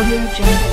Audio Jungle.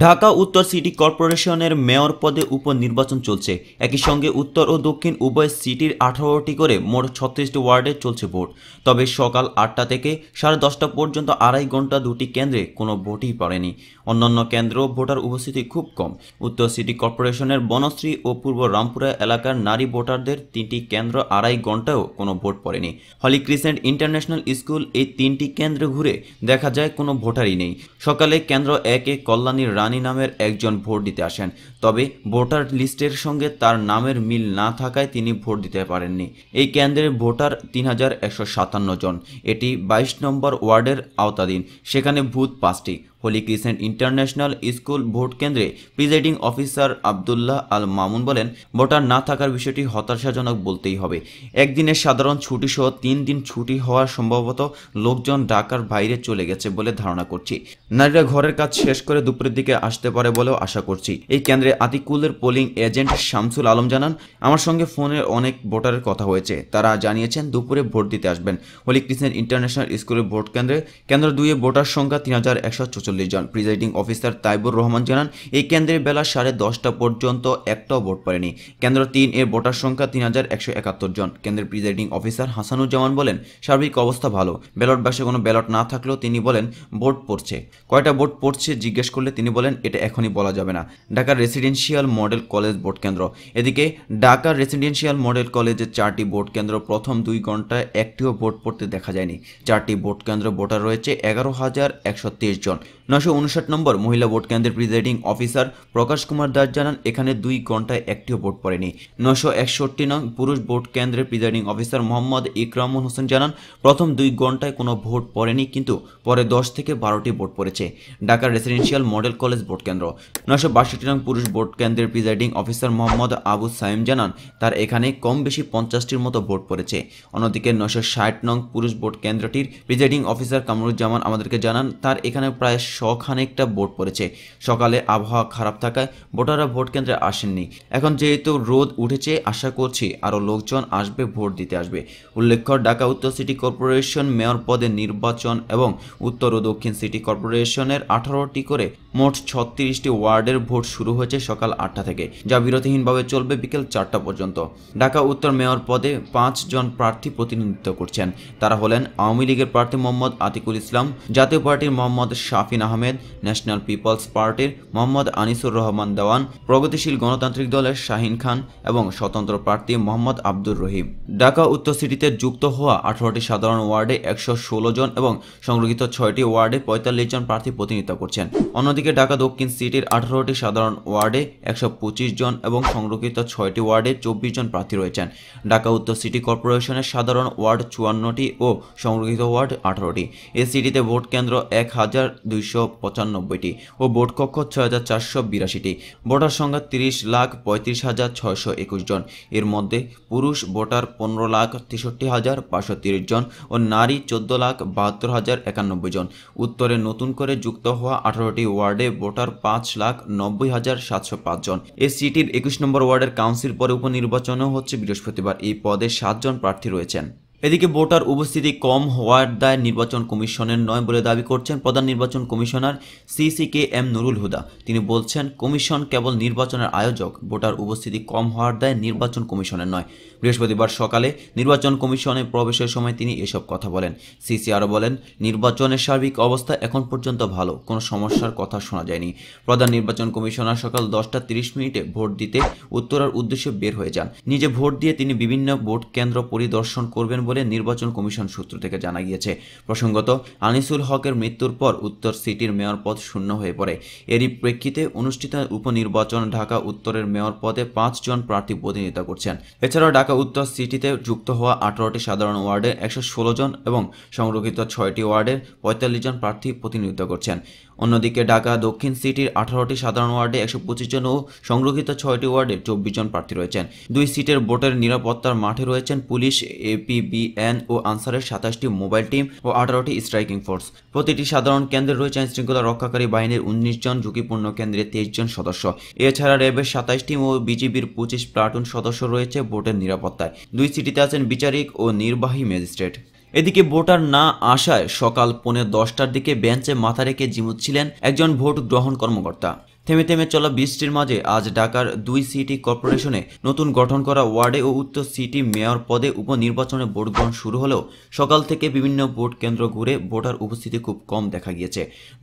Dhaka উত্তর city কর্পোরেশনের mayor পদে উপনির্বাচন চলছে। একই সঙ্গে উত্তর ও দক্ষিণ উভয় সিটির 18টি করে মোট 36টি ওয়ার্ডে চলছে ভোট। তবে সকাল 8টা থেকে 10:30 পর্যন্ত 2.5 ঘন্টা দুটি কেন্দ্রে কোনো ভোটই পড়েনি। অন্যান্য কেন্দ্র ভোটার উপস্থিতি খুব কম। উত্তর সিটি কর্পোরেশনের বনশ্রী ও পূর্ব রামপুরা এলাকার নারী ভোটারদের 3টি কেন্দ্র 2.5 ঘন্টায়ও কোনো ভোট পড়েনি। হলি ক্রিসেন্ট ইন্টারন্যাশনাল স্কুল এই 3টি কেন্দ্রে ঘুরে দেখা যায় কোনো ভোটারই নেই। সকালে কেন্দ্র 1-এ কল্যাণীর রানী নামের একজন ভোট দিতে আসেন, তবে ভোটার লিস্টের সঙ্গে তার নামের মিল না থাকায় তিনি ভোট দিতে পারেননি। এই কেন্দ্রের ভোটার 3157 জন। এটি 22 নম্বর ওয়ার্ডের আওতাধীন। সেখানে বুথ 5টি। Holy Crescent international school vote কেন্দ্রে প্রিজাইডিং অফিসার আবদুল্লাহ আল মামুন বলেন, ভোটার না থাকার বিষয়টি হতাশাজনক বলতেই হবে। একদিনের সাধারণ ছুটি সহ 3 দিন ছুটি হওয়ার সম্ভবত লোকজন ঢাকার বাইরে চলে গেছে বলে ধারণা করছি। নারীরা ঘরের কাজ শেষ করে দুপুরের দিকে আসতে পারে বলেও আশা করছি। এই কেন্দ্রে আতিকুলের পোলিং এজেন্ট শামসুল আলম জানান, আমার সঙ্গে ফোনে অনেক ভোটারের কথা হয়েছে। তারা জানিয়েছেন দুপুরে ভোট দিতে আসবেন। হলি ক্রিসেন্ট ইন্টারন্যাশনাল স্কুলের ভোট কেন্দ্রে কেন্দ্র 2-এ ভোটার সংখ্যা 3144 জন। প্রিজাইডিং অফিসার তাইবুর রহমান জানান, এই কেন্দ্রে বেলা 10:30 পর্যন্ত একটাও ভোট পড়েনি। কেন্দ্র 3-এর ভোটার সংখ্যা 3171 জন। কেন্দ্রের প্রিজাইডিং অফিসার হাসানুজ্জামান বলেন, সার্বিক অবস্থা ভালো। ব্যালট বাক্সে কোনো ব্যালট না থাকলেও তিনি বলেন ভোট পড়ছে। কয়টা ভোট পড়ছে জিজ্ঞেস করলে তিনি বলেন, এটা এখনই বলা যাবে না। ঢাকার রেসিডেন্সিয়াল মডেল কলেজ ভোট কেন্দ্র। এদিকে ঢাকার রেসিডেন্সিয়াল মডেল কলেজে 4টি ভোট কেন্দ্র প্রথম 2 ঘন্টায় একটিও ভোট পড়তে দেখা যায়নি। 4টি ভোট কেন্দ্র ভোটার রয়েছে 11,123 জন। 959 নম্বর মহিলা ভোট কেন্দ্রের প্রিজাইডিং অফিসার প্রকাশ কুমার দাস জানান, এখানে 2 ঘন্টায় একটিও ভোট পড়েনি। 961 নং পুরুষ ভোট কেন্দ্রের প্রিজাইডিং অফিসার মোহাম্মদ ইকরামুল হোসেন জানান, প্রথম 2 ঘন্টায় কোনো ভোট পড়েনি, কিন্তু পরে 10 থেকে 12টি ভোট পড়েছে। ঢাকার রেসিডেন্সিয়াল মডেল কলেজ ভোট কেন্দ্র। 962 নং পুরুষ ভোট কেন্দ্রের প্রিজাইডিং অফিসার মোহাম্মদ আবু সাইম জানান, তার এখানে কম বেশি 50টির মতো ভোট পড়েছে। অন্যদিকে 960 নং পুরুষ ভোট কেন্দ্রটির প্রিজাইডিং অফিসার কামরুজ্জামান আমাদেরকে জানান, তার এখানে প্রায় 100 খানিকটা ভোট পড়েছে। সকালে আবহাওয়া খারাপ থাকায় ভোটাররা ভোট কেন্দ্রে আসেননি। এখন যেহেতু রোদ উঠেছে, আশা করছি আরও লোকজন আসবে, ভোট দিতে আসবে। উল্লেখ্য, ঢাকা উত্তর সিটি কর্পোরেশন মেয়র পদে নির্বাচন এবং উত্তর ও দক্ষিণ সিটি কর্পোরেশনের 18টি করে মোট 36টি ওয়ার্ডের ভোট শুরু হয়েছে সকাল 8টা থেকে, যা বিরতিহীনভাবে চলবে বিকেল 4টা পর্যন্ত। ঢাকা উত্তর মেয়র পদে 5 জন প্রার্থী প্রতিনিধিত্ব করছেন। তারা হলেন আওয়ামী লীগের প্রার্থী মোহাম্মদ আতিকুল ইসলাম, জাতীয় পার্টির মোহাম্মদ শাফিন আহমেদ, ন্যাশনাল পিপলস পার্টির মোহাম্মদ আনিসুর রহমান দেওয়ান, প্রগতিশীল গণতান্ত্রিক দলের শাহিন খান এবং স্বতন্ত্র প্রার্থী মোহাম্মদ আব্দুর রহিম। ঢাকা উত্তর সিটিতে যুক্ত হওয়া 18টি সাধারণ ওয়ার্ডে 116 জন এবং সংরক্ষিত 6টি ওয়ার্ডে 45 জন প্রার্থী প্রতিনিধিত্ব করছেন। অন্যদিকে ঢাকা দক্ষিণ সিটির 18টি সাধারণ ওয়ার্ডে 125 জন এবং সংরক্ষিত 6টি ওয়ার্ডে 24 জন প্রার্থী রয়েছেন। ঢাকা উত্তর সিটি কর্পোরেশনের সাধারণ ওয়ার্ড 54টি ও সংরক্ষিত ওয়ার্ড 18টি। এই সিটিতে ভোট কেন্দ্র 1295টি ও ভোট কক্ষ 6482টি। ভোটার সংখ্যা 30,35,621 জন। এর মধ্যে পুরুষ ভোটার 15,63,530 জন ও নারী 14,72,091 জন। উত্তরে নতুন করে যুক্ত হওয়া 18টি ওয়ার্ডে ভোটার 5,90,705 জন। এই সিটির 21 নম্বর ওয়ার্ডের কাউন্সিল পরে উপনির্বাচনও হচ্ছে বৃহস্পতিবার। এই পদে 7 জন প্রার্থী রয়েছেন। এদিকে ভোটার উপস্থিতি কম হওয়ার দায় নির্বাচন কমিশনের নয় বলে দাবি করছেন প্রধান নির্বাচন কমিশনার CCKM নুরুল হুদা। তিনি বলছেন, কমিশন কেবল নির্বাচনের আয়োজক, ভোটার উপস্থিতি কম হওয়ার দায় নির্বাচন কমিশনের নয়। বৃহস্পতিবার সকালে নির্বাচন কমিশনে প্রবেশের সময় তিনি এসব কথা বলেন। সিসি আরও বলেন, নির্বাচনের সার্বিক অবস্থা এখন পর্যন্ত ভালো, কোনো সমস্যার কথা শোনা যায়নি। প্রধান নির্বাচন কমিশনার সকাল 10:30 ভোট দিতে উত্তরার উদ্দেশ্যে বের হয়ে যান। নিজে ভোট দিয়ে তিনি বিভিন্ন ভোট কেন্দ্র পরিদর্শন করবেন বলে নির্বাচন কমিশন সূত্র থেকে জানা গিয়েছে। প্রসঙ্গত, আনিসুল হকের মৃত্যুর পর উত্তর সিটির মেয়র পদ শূন্য হয়ে পড়ে। এরই প্রেক্ষিতে অনুষ্ঠিত উপনির্বাচন ঢাকা উত্তরের মেয়র পদে 5 জন প্রার্থী প্রতিনিধিত্ব করছেন। এছাড়াও ঢাকা উত্তর সিটিতে যুক্ত হওয়া 18টি সাধারণ ওয়ার্ডে 116 জন এবং সংরক্ষিত 6টি ওয়ার্ডে 45 জন প্রার্থী প্রতিনিধিত্ব করছেন। অন্যদিকে ঢাকা দক্ষিণ সিটির 18টি সাধারণ ওয়ার্ডে 125 জন ও সংরক্ষিত 6টি ওয়ার্ডে 24 জন প্রার্থী রয়েছেন। 2 সিটের ভোটের নিরাপত্তার মাঠে রয়েছেন পুলিশ, APBN ও আনসারের 27টি মোবাইল টিম ও 18টি স্ট্রাইকিং ফোর্স। প্রতিটি সাধারণ কেন্দ্রে রয়েছে আইনশৃঙ্খলা রক্ষাকারী বাহিনীর 19 জন, ঝুঁকিপূর্ণ কেন্দ্রে 23 জন সদস্য। এছাড়া র্যাবের 27 টিম ও বিজিবির 25 প্লাটুন সদস্য রয়েছে ভোটের নিরাপত্তায়। 2 সিটিতে আছেন বিচারিক ও নির্বাহী ম্যাজিস্ট্রেট। এদিকে ভোটার না আসায় সকাল 10:15টার দিকে বেঞ্চে মাথা রেখে জিমুচ্ছিলেন একজন ভোট গ্রহণ কর্মকর্তা। থেমে থেমে চলা বৃষ্টির মাঝে আজ ঢাকার 2 সিটি কর্পোরেশনে নতুন গঠন করা ওয়ার্ডে ও উত্তর সিটি মেয়র পদে উপনির্বাচনে ভোট গ্রহণ শুরু হলেও সকাল থেকে বিভিন্ন ভোট কেন্দ্র ঘুরে ভোটার উপস্থিতি খুব কম দেখা গিয়েছে।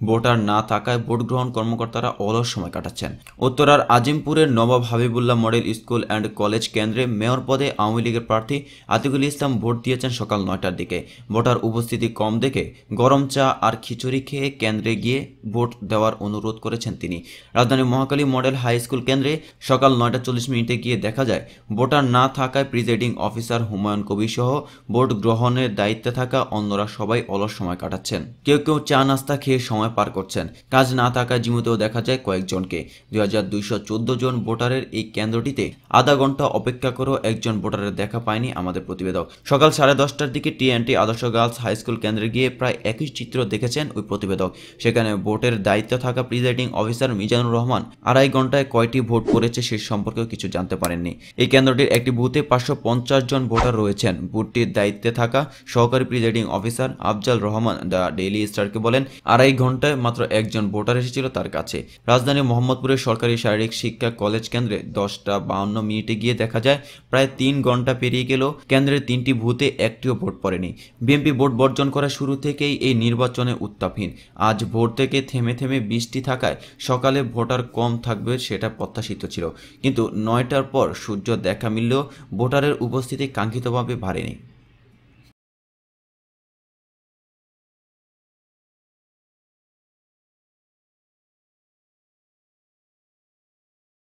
ভোটার না থাকায় ভোট গ্রহণ কর্মকর্তারা অলস সময় কাটাচ্ছেন। উত্তরার আজিমপুরের Nawab Habibullah model school and college কেন্দ্রে মেয়র পদে আওয়ামী লীগের প্রার্থী আতিকুল ইসলাম ভোট দিয়েছেন সকাল 9টার দিকে। ভোটার উপস্থিতি কম দেখে গরম চা আর খিচুড়ি খেয়ে কেন্দ্রে গিয়ে ভোট দেওয়ার অনুরোধ করেছেন তিনি। রাজধানীর মহাখালী মডেল হাই স্কুল কেন্দ্রে সকাল 9:40 গিয়ে দেখা যায় ভোটার না থাকায় প্রিজাইডিং অফিসার হুমায়ুন কবির সহ ভোট গ্রহণের দায়িত্বে থাকা অন্যরা সবাই অলস সময় কাটাচ্ছেন। কেউ কেউ চা নাস্তা খেয়ে সময় পার করছেন। কাজ না থাকায় জিমুতেও দেখা যায় কয়েকজনকে। 2214 জন ভোটারের এই কেন্দ্রটিতে আধা ঘন্টা অপেক্ষা করেও একজন ভোটারের দেখা পায়নি আমাদের প্রতিবেদক। সকাল 10:30টার দিকে টিএনটি আদর্শ গার্লস হাই স্কুল কেন্দ্রে গিয়ে প্রায় একই চিত্র দেখেছেন ওই প্রতিবেদক। সেখানে ভোটের দায়িত্বে থাকা প্রিজাইডিং অফিসার মিজানুর রহমান আড়াই ঘন্টায় কয়টি ভোট পড়েছে সে সম্পর্কেও কিছু জানতে পারেননি। এই কেন্দ্রটির একটি বুথে 550 জন ভোটার রয়েছেন। বুথটির দায়িত্বে থাকা সহকারী presiding officer Afzal Rahman the daily স্টারকে বলেন, আড়াই ঘন্টায় মাত্র একজন ভোটার এসেছিল তার কাছে। রাজধানীর মোহাম্মদপুরের সরকারি শারীরিক শিক্ষা কলেজ কেন্দ্রে 10:52 গিয়ে দেখা যায় প্রায় 3 ঘন্টা পেরিয়ে গেল কেন্দ্রের 3টি বুথে একটিও ভোট পড়েনি। বিএনপি ভোট বর্জন করা শুরু থেকেই এই নির্বাচনে উত্তাপহীন। আজ ভোর থেকে থেমে থেমে বৃষ্টি থাকায় সকালে ভোটার কম থাকবে সেটা প্রত্যাশিত ছিল, কিন্তু 9টার পর সূর্য দেখা মিললেও ভোটারের উপস্থিতি কাঙ্ক্ষিতভাবে বাড়েনি।